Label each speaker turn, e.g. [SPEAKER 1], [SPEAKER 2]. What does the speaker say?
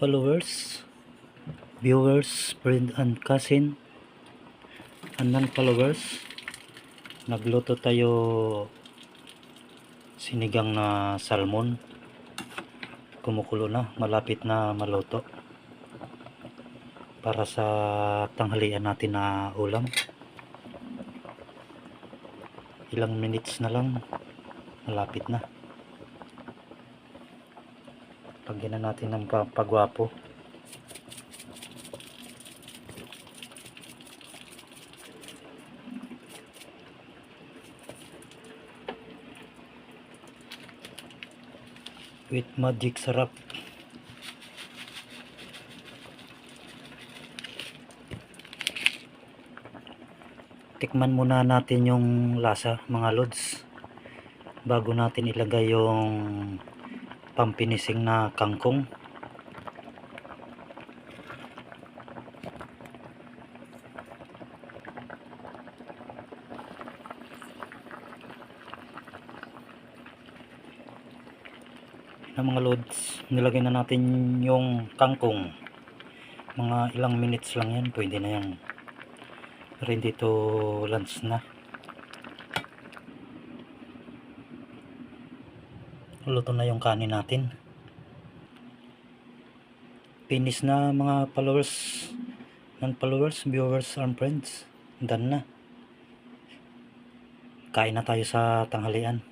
[SPEAKER 1] followers, viewers, friend and cousin, and non-followers. Nagluto tayo sinigang na salmon. Kumukulo na, malapit na maluto para sa tanghalian natin na ulam. Ilang minutes na lang, malapit na. Lagyan na natin ng pagwapo. With magic sarap. Tikman muna natin yung lasa, mga lods, bago natin ilagay yung pampinising na kangkong. Na mga lods, nilagay na natin yung kangkong. Mga ilang minutes lang yan, pwede na yan. Ready to lunch na. Luto na yung kanin natin. Finish na mga followers, non-followers, viewers and friends. Done na. Kain na tayo sa tanghalian.